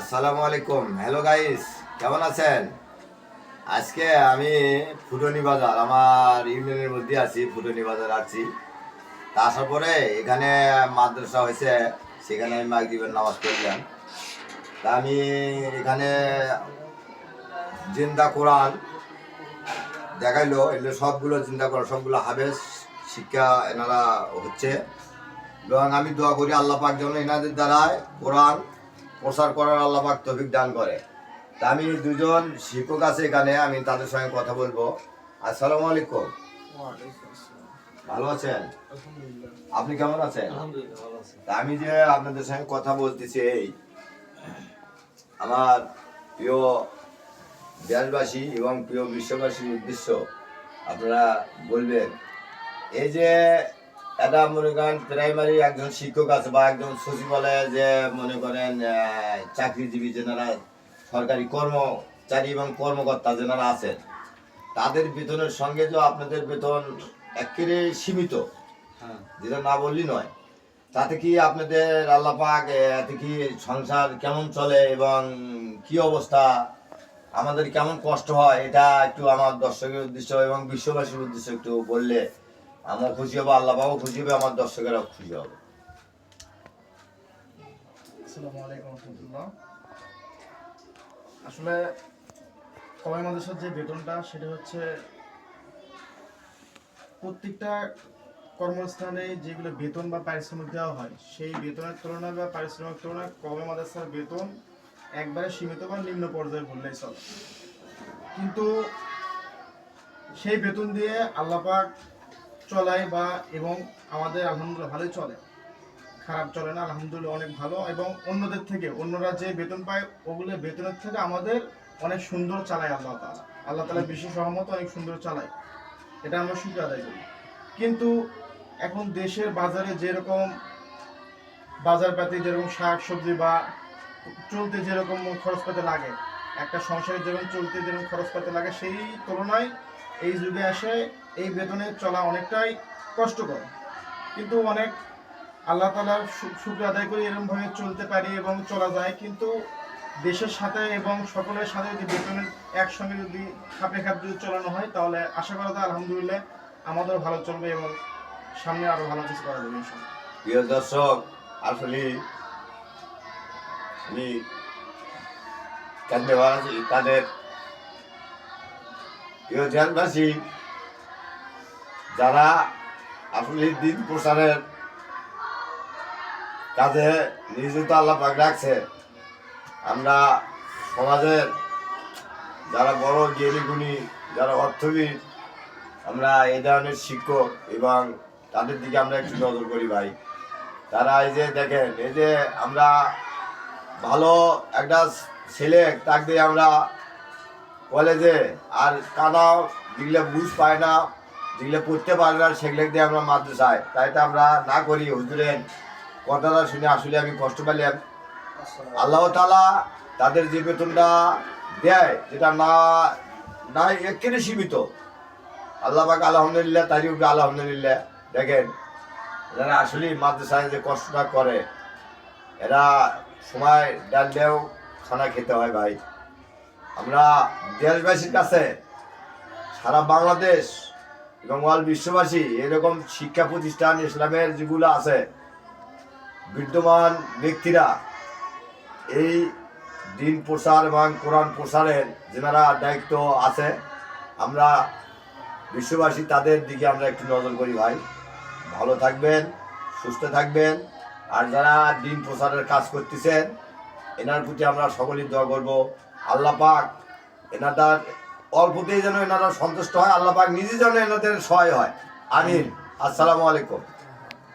আসসালামু আলাইকুম। Hello guys, কেমন আছেন? আজকে আমি ফুটনি বাজার, আমার ইউনিয়নের মধ্যে আছি, ফুটনি বাজার আছি। তা আসার পরে এখানে মাদ্রাসা হয়েছে, সেখানে আমি মাগরিবের নামাজ পড়লাম। তা আমি এখানে জিন্দা কোরআন দেখাইলো, এগুলো সবগুলো জিন্দা কোরআন, সবগুলো হাফেজ শিক্ষা এনারা হচ্ছে। এবং আমি দোয়া করি আল্লাহ পাক যেন এনাদের দ্বারায় কোরআন প্রচার করার আল্লাহ পাক তৌফিক দান করে। তা আমি দুজন শিক্ষক আছে এখানে, আমি তাদের সঙ্গে কথা বলবো। আসসালামু আলাইকুম। ভালো আছেন? আপনি কেমন আছেন? তা আমি যে আপনাদের সঙ্গে কথা বলতেছি, এই আমার প্রিয় দেশবাসী এবং প্রিয় বিশ্ববাসীর উদ্দেশ্য আপনারা বলবেন। এই যে এটা মনে করেন প্রাইমারি একজন শিক্ষক আছে বা একজন সচিবালয়ে যে মনে করেন চাকরিজীবী যেনারা, সরকারি কর্মচারী এবং কর্মকর্তা যেনারা আছেন, তাদের বেতনের সঙ্গে যে আপনাদের বেতন একেবারে সীমিত, যেটা না বললি নয়, তাতে কি আপনাদের আল্লাহ পাক এতে কি সংসার কেমন চলে এবং কি অবস্থা, আমাদের কেমন কষ্ট হয়, এটা একটু আমার দর্শকের উদ্দেশ্য এবং বিশ্ববাসীর উদ্দেশ্যে একটু বললে আমার খুশি হবে, আল্লাহ পাকও খুশি হবে, আমার দর্শকেরাও খুশি হবে। আসসালামু আলাইকুম রাহমাতুল্লাহ। আসলে কওমি মাদ্রাসার যে বেতনটা সেটা হচ্ছে প্রত্যেকটা কর্মস্থানে যেগুলো বেতন বা পারিশ্রমিক দেওয়া হয় সেই বেতনের তুলনায় বা পারিশ্রমিক তুলনায় কওমি মাদ্রাসার বেতন একবারে সীমিত বা নিম্ন পর্যায়ে বললেই চলে। কিন্তু সেই বেতন দিয়ে আল্লাহ পাক চলায় বা এবং আমাদের আলহামদুলিল্লাহ ভালোই চলে, খারাপ চলে না, আলহামদুলিল্লাহ অনেক ভালো। এবং অন্যদের থেকে, অন্যরা যে বেতন পায় ওগুলো বেতনের থেকে আমাদের অনেক সুন্দর চালায় আল্লাহ তাআলা বিশেষ রহমত অনেক সুন্দর চালায়, এটা আমরা শুকরিয়া আদায় করি। কিন্তু এখন দেশের বাজারে যেরকম বাজারপাতি, যেরকম শাক সবজি বা চলতে যেরকম খরচপাতি লাগে, একটা সংসারে যেরকম চলতে যেরকম খরচপাতি লাগে, সেই তুলনায় এই যুগে এসে এই বেতনে চলা অনেকটাই কষ্টকর। কিন্তু অনেক আল্লাহ তাআলার শুকর আদায় করি এরকমভাবে চলতে পারি এবং চলা যায়। কিন্তু দেশের সাথে এবং সকলের সাথে যদি বেতনের একসঙ্গে যদি খাপে খাপ যদি চলানো হয়, তাহলে আশা করা যায় আলহামদুলিল্লাহ আমাদের ভালো চলবে এবং সামনে আরো ভালো কিছু করা যাবে ইনশাআল্লাহ। প্রিয় দর্শক, আসলে আমি কান্দে আছি তাদের প্রিয় দেশবাসী যারা আসলে দিন প্রচারের কাজে নিয়োজিত আল্লাহ পাক রাখছে। আমরা সমাজের যারা বড় জ্ঞানী গুণী, যারা অর্থবিদ, আমরা এই ধরনের শিক্ষক এবং তাদের দিকে আমরা একটু নজর করি ভাই। তারা এই যে দেখেন, এই যে আমরা ভালো একটা ছেলে তাকে আমরা কলেজে আর কানা যেগুলো বুঝ পায় না, যেগুলো পড়তে পারে না, সেগুলো দিয়ে আমরা মাদ্রাসায়, তাই তো আমরা না করি। হুজুরের কথাটা শুনে আসলে আমি কষ্ট পেলাম। আল্লাহ তাআলা তাদের যে বেতনটা দেয়, যেটা না একেবারে সীমিত, আল্লাহ পাক আলহামদুলিল্লাহ, তারই উপরে আলহামদুলিল্লাহ। দেখেন, যারা আসলে মাদ্রাসায় যে কষ্টটা করে, এরা সময় ডাললেও খানা খেতে হয় ভাই। আমরা দেশবাসীর কাছে, সারা বাংলাদেশ এবং অল বিশ্ববাসী, এরকম শিক্ষা প্রতিষ্ঠান ইসলামের যেগুলো আছে, বিদ্যমান ব্যক্তিরা এই দিন প্রচার এবং কোরআন প্রসারের যেনারা দায়িত্ব আছে, আমরা বিশ্ববাসী তাদের দিকে আমরা একটু নজর করি ভাই। ভালো থাকবেন, সুস্থ থাকবেন। আর যারা দিন প্রচারের কাজ করতেছেন, এনার প্রতি আমরা সকলেই দোয়া করব, আল্লাহ পাক এনাদের অল্পতেই যেন এনারা সন্তুষ্ট হয়, আল্লাহ পাক নিজে যেন এনাদের সহায় হয়। আমিন। আসসালামু আলাইকুম।